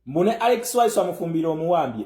Mbune Alex Waiso amufumbira omuwambye.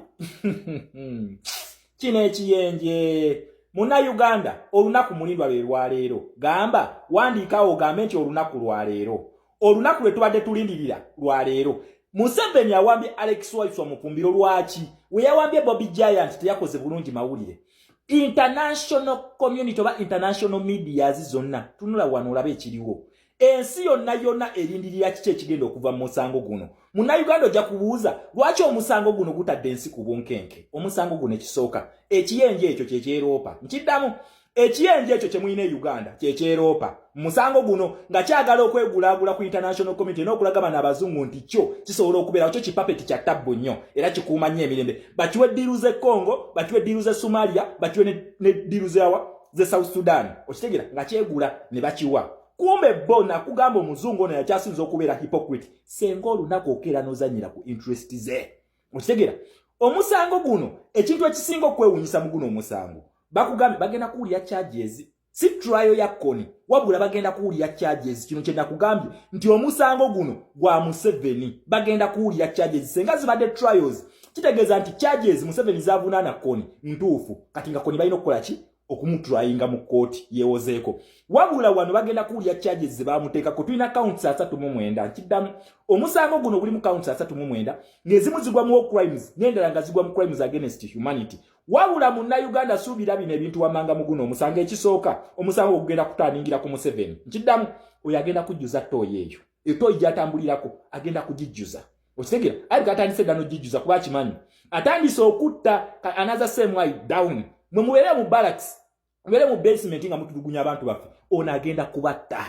Kino ekiyenje. Muna Uganda, olunaku mulindwa lwe lwaleero. Gamba, wandiikawo ogambe nti olunaku lwaleero. Olunaku lwe tubadde tulindirira lwaleero. Museveni awambye Alex Waiso amufumbiro lwaki? We yawambye Bobby Giant teyakoze bulungi mawulire. International community oba international media zonna tunula wano olabe ekiriwo. Ensi yonna erindirira kiki ekigenda okuva mu musango guno. Muna Uganda ojja kubuuza lwaki omusango guno gutadde ensi ku bunkenke. Omusango guno ekisooka ekiyenje ekyo kyekyeropa. Nkiddamu ekiyenje ekyo kye muyina Uganda kyekyeropa. Musango guno nga kyagala okwegulaagula ku international community n'okulaga bano abazungu nti kyo kisobola okubeera kyo kipapeti kya ttabbu nnyo era kikuuma nnyo emirembe. Bakiwe ddiru z'e Congo, bakiwe ddiru z'e Somalia, bakiwe ne ddiru z'e South Sudan. Okitegera nga kyegula ne bakiwa. Kumbe bona kugamba omuzungu ono yakyasinza okubeera hypocrite senga olunaku okeera n'ozannyira ku interest ze. Okitegera omusango guno ekintu ekisinga okwewunyisa mu guno omusango bakugambe bagenda kuwulira charges si trial ya Kony wabula bagenda kuwulira charges. Kino kye nakugambye nti omusango guno gwa Museveni bagenda kuwulira charges senga zibadde trials kitegeeza nti charges Museveni zavunaana Kony ntuufu kati nga Kony balina okukola ki okumutryinga mu kooti yewozeeko wabula wano bagenda kuwulira charges ze bamuteekako. Tulina counts 39 nkiddamu omusango guno guli mu counts 39 ng'ezimu zigwa mu crimes n'endala nga zigwa mu crimes against humanity. Wabula mu Uganda suubira bino ebintu wamanga mu guno omusango ekisooka omusango ogenda kutaaningira ku Museveni. Nkiddamu oyo agenda kujjuza ttooyi eyo ettooyi gy'atambulirako agenda kugijjuza. Okitegera ali atandise ddano gijjuza kuba kimanyi atandise okutta anaza semwai down mwe mubeere mu barracks mubeere mu basement nga mutulugunya abantu baffe ono agenda kubatta.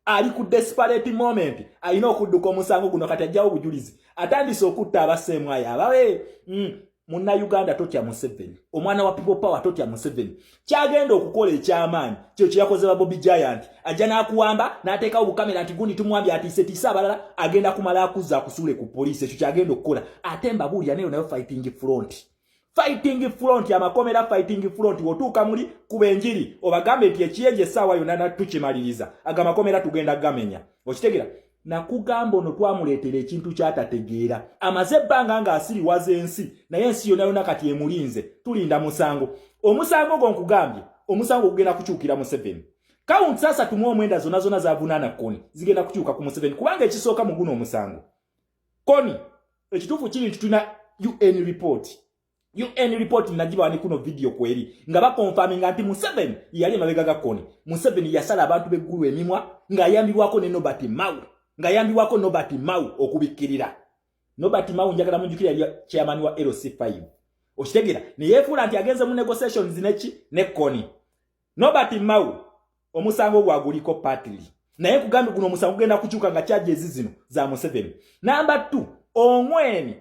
Ali ku desperate moment alina okudduka omusango guno kati ajjawo obujulizi atandise okutta abasemwayi abawe. Muna Uganda totya Museveni omwana wa people power totya Museveni kyagenda okukola ekyamaanyi kyo kyakoze ba Bobby Giant ajja n'akuwamba n'ateekawo bukamera nti gundi tumwambye atiise abalala agenda kumala akuzza akusule ku poliisi. Ekyo kyagenda okukola ate mbabuulira nayo fighting front amakomera fighting front wotuuka muli kuba enjiri obagambe nti ekiyenje essaawa yonna tukimaliriza agamakomera tugenda gamenya. Okitegera nakugamba ono twamuleetera ekintu kyatategeera amaze ebbanga nga asiriwaza ensi naye ensi yonna kati emulinze tulinda musango. Omusango gwo nkugambye omusango gugenda kukyukira Museveni. Counts 39 zonna zavunaana Kony zigenda kukyuka ku Museveni kubanga ekisooka mu guno omusango Kony ekituufu kiri nti tulina UN report nagiba ni kuno video kweri nga bakonfaminga nti Museveni yali emabega ga Kony. Museveni yasala abantu beggulu emimwa nga ayambibwako ne Nobert Mao okubikkirira. Nobert Mao njagala munjukira yali chairman wa LC5. Okitegera ne yefuula nti agenze mu negotiations ne Kony. Nobert Mao omusango gwaguliko partly naye kugambi guno omusango gugenda kukyuka nga charges zino za Museveni. Number 2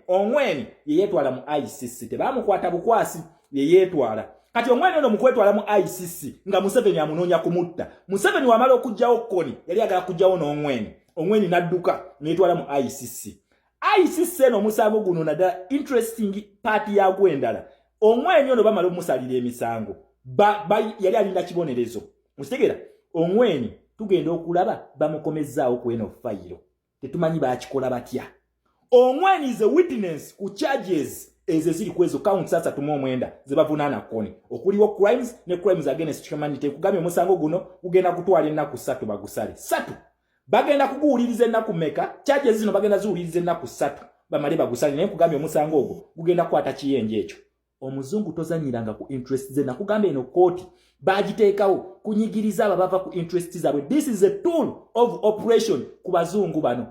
Ongweni yeetwala mu ICC tebamukwata bukwasi yeetwala kati Ongweni ono mukwetwala mu ICC nga Museveni amunoonya kumutta. Museveni wamala okujjawo Kony yali agala kujjawo n'Ongweni nadduka neetwala mu ICC eno omusango guno naddala interesting party yagwo endala Ongweni ono bamala omusalira emisango yali alinda kibonerezo. Mukitegera Ongweni tugenda okulaba bamukomezzaawo ku eno fayiro tetumanyi baakikola batya. Ongweni is a witness ku charges ezo ziri kwezo counts 39 zebavunaana Kony okuliwo crimes ne crimes against humanity. Kugambye omusango guno gugenda kutwala ennaku 3 bagusale 3 bagenda kuguwuliriza ennaku meka charges zino bagenda ziwuliriza ennaku 3 bamale bagusale naye kugambye omusango ogwo gugenda kwata kiyenje ekyo. Omuzungu tozanyiranga ku interest ze nakugambye eno kooti bagiteekawo kunyigiriza ababava ku interest zaabwe. This is a tool of operation ku bazungu bano.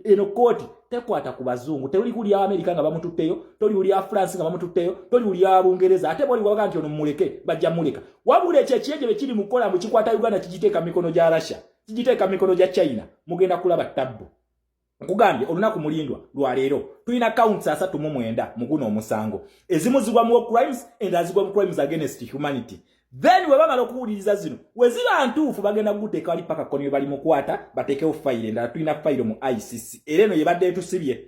Eno kooti tekwata ku bazungu tewuli kuli ya Amerika nga bamututteyo toli uli ya France nga bamututteyo toli uli ya Bungereza ate boli waga nti ono muleke bajja muleka wabule ekiyenje bekiri mukola mu kikwata Uganda kijiteeka mikono gya Russia kijiteeka mikono gya China mugenda kulaba tabbu. Nkugambye olunaku mulindwa lwaleero tulina counts 39 mu guno omusango ezimu zigwa mu crimes endala zigwa mu crimes against humanity. Then we bamala okuwuliriza zino we ziba ntuufu bagenda kuteeka wali paka Kony bali mukwata bateekewo fayiro endala tulina fayiro mu ICC era eno yebadde etusibye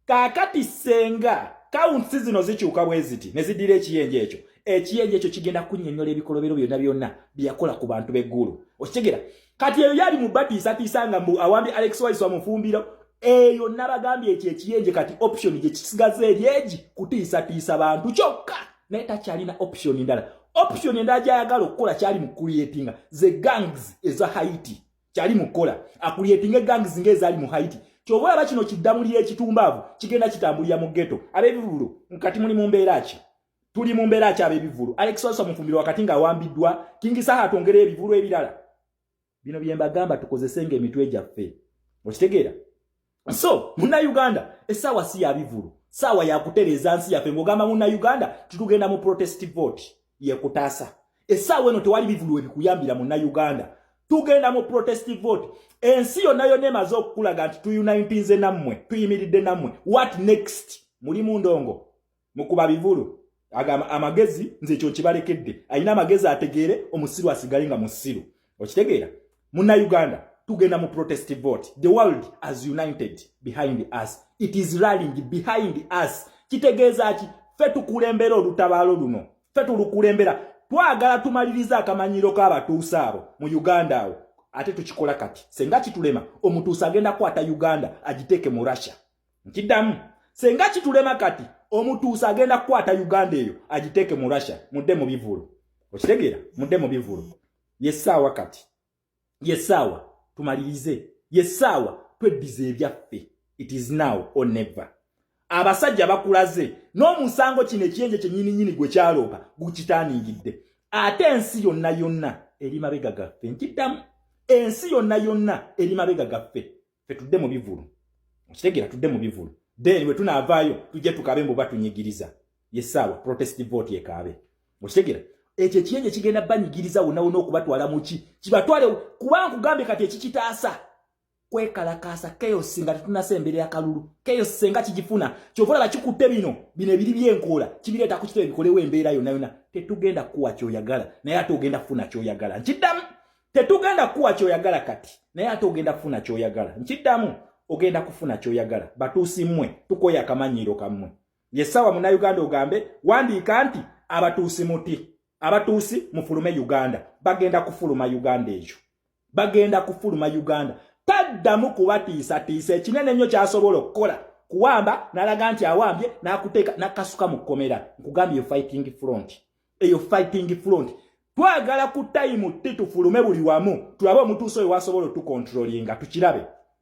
kaakati senga counts zino zikyuka bwe ziti ne ziddira ekiyenje ekyo kigenda kunnyonnyola ebikolobero byonna byakola ku bantu b'eggulu. Okitegera kati eyo yali mu batiisatiisa nga awambye Alex Waiso amufumbiro eyo nabagambye ekiyenje kati option gye kisigaze eryeji kutiisa abantu kyokka naye takyalina option ndala. Option endala gyayagala okukola kyali mu creating ze gangs eza Haiti kyali mukola akuliyetinga gangs ng'ezaali mu Haiti. Kyova aba kino kiddamulira ekitumbavu kigenda kitambulira mu ghetto. Ab'ebivulu nkati muli mu mbeera ki? Tuli mu mbeera ki ab'ebivulu? Alex Sosa mufumbiro wakati nga awambiddwa King Saha atongera ebivulu ebirala. Bino bye mbagamba tukozesenge emitwe gyaffe. Okitegeera? So, muna Uganda essaawa si ya bivulu. Saawa ya kutereza nsi yaffe ng'ogamba muna Uganda tutugenda mu protest vote ye kutaasa. Essaawa eno tewali bivulu ebikuyambira muna Uganda. Tugenda mu protest vote. Ensi yonna yonna emaze okukulaga nti tuyunitinze nammwe, tuyimiridde nammwe. What next? Muli mu ndongo. Mukuba bivulu. Amagezi nze ekyo kibalekedde. Ayina amagezi ategeere omusiru asigale nga musiru. Okitegeera? Muna Uganda tugenda mu protest vote. The world has united behind us. It is rallying behind us. Kitegeeza ki ffe tukulembera olutabaalo luno. Ffe tulukulembera. Twagala tumaliriza akamanyiro k'abatuusa abo mu Uganda awo. Ate tukikola kati. Senga kitulema omutuusa agenda kwata Uganda agiteeke mu Russia. Nkiddamu. Senga kitulema kati omutuusa agenda kwata Uganda eyo agiteeke mu Russia. Mudde mu bivulu. Okitegeera? Mudde mu bivulu. Yessaawa kati. Yessaawa tumalirize. Yessaawa tweddize ebyaffe. It is now or never. Abasajja bakulaze n'omusango kino ekiyenje kyennyini gwe kyaloopa gukitaaningidde. Ate ensi yonna yonna eri mabega gaffe. Nkiddamu. Ensi yonna yonna eri mabega gaffe. Ffe tudde mu bivulu. Okitegeera tudde mu bivulu. Then bwe tunaavaayo tujje tukabe mbu batunyigiriza. Yessaawa protest vote yekaabe. Okitegeera? Ekyo ekiyenje kigenda banyigiriza wonna wonna okubatwala mu ki? Kibatwale kubanga kugambe kati ekikitaasa. Kwekalakaasa chaos nga tunasemberera akalulu. Chaos senga kigifuna. Kyovola bakikutte bino ebiri byenkoola. Kibireeta ku kitwe bikolewo embeera yonna yonna. Tetugenda kuwa kyoyagala naye ate ogenda kufuna kyoyagala. Nkiddamu. Tetugenda kuwa kyoyagala kati naye ate ogenda kufuna kyoyagala. Nkiddamu. Ogenda kufuna kyoyagala. Batuusi mmwe tukoya akamanyiiro kammwe. Yessaawa muna Uganda ogambe wandiika nti abatuusi muti. Abatuusi mufulume Uganda. Bagenda kufuluma Uganda ejo. Bagenda kufuluma Uganda. Taddamu kubatiisa ekinene nnyo kyasobola okukola. Kuwamba n'alaga nti awambye n'akuteeka n'akasuka mu kkomera. Nkugambye fighting front. Eyo fighting front. Twagala ku time tufulume buli wamu. Tulabe omutuuso oyo wasobola otukontrolinga.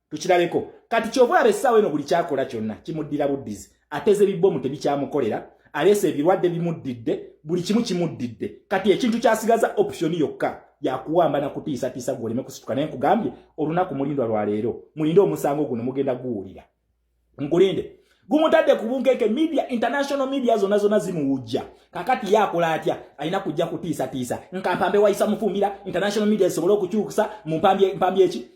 Tukirabeko. Kati ky'ovaaba essaawa eno buli kyakola kyonna kimuddira buddizi. Ateze bibbomu tebikyamukolera. Aleese ebirwadde bimuddidde. Buli kimu kimuddidde. Kati ekintu kyasigaza option yokka. Yakuwamba na kutiisa gwoleme kusituka naye nkugambye olunaku mulindwa lwa leero mulinde omusango guno mugenda guwulira nkulinde gumutadde ku bunkeeke media international media zonna zimuwujja kakati yakola atya alina kujja kutiisa nkampambe wayisa mufumbira international media zisobole okukyukusa mpambye eki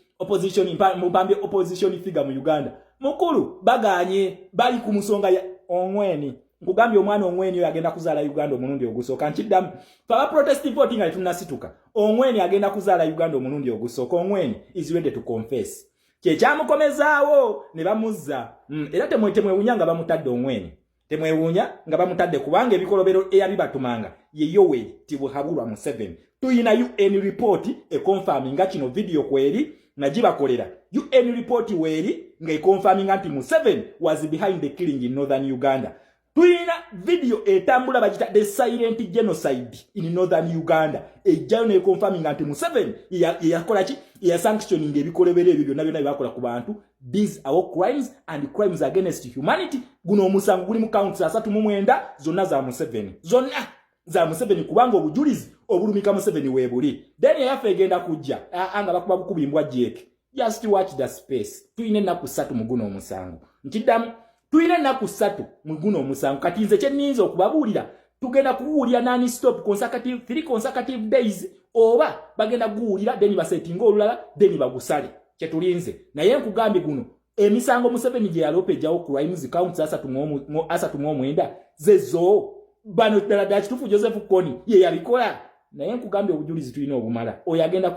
mpambye opposition figure mu Uganda mukulu baganye bali ku musonga ya Ongweni. Nkugambye omwana Ongweni oyo agenda kuzaala Uganda omulundi ogusooka. Nkiddamu faba protest voting nga tunasituka. Ongweni agenda kuzaala Uganda omulundi ogusooka. Ongweni is ready to confess. Kyekyamukomezaawo ne bamuzza. Era temwewuunya nga bamutadde Ongweni. Temwewuunya nga bamutadde kubanga ebikolobero eyabibatumanga ye Yoweri Tibuhaburwa Museveni. Tuyina UN report econfirminga kino video kweri nagibakolera. UN report weri nga econfirminga nti Museveni was behind the killing in northern Uganda. Tuyina video etambula bagita the silent genocide in northern Uganda. Ejjayo ne confirming anti Museveni yakola ki ya sanctioning ebikolebere ebyo byonna byonna byakola ku bantu. These are all crimes and crimes against humanity. Guno omusango guli mu counts 39 zonna za Museveni. Zonna za Museveni kubanga obujulizi obulumika Museveni webuli. Then yafe egenda kujja anga bakuba bukubimbwa jeke. Just watch the space. Tuyina ennaku 3 mu guno omusango. Nkiddamu tuyina ennaku 3 mu guno omusango kati nze kye nninza okubabuulira tugenda kuwulira nani stop consecutive 3 consecutive days oba bagenda kuwulira then basetinga olulala then bagusale kye tulinze naye nkugambye guno emisango Museveni gye yalope jawo crimes counts 39 zezo bano ddala kituufu Joseph Kony ye yabikola naye nkugambye obujulizi tulina obumala oyo agenda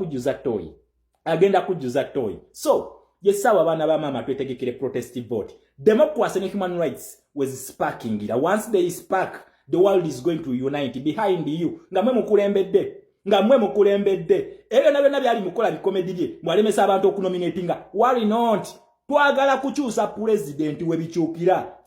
kujjuza toyi so yessaawa abaana ba mama twetegekere protest vote. Democracy and human rights was sparking it. Once they spark, the world is going to unite behind you. Nga mwe mukulembedde. Ebyo nabyo byali mukola bikomedi bye. Mwalemesa abantu okunominatinga. Worry not. twagala kukyusa pulezidenti we bikyukira.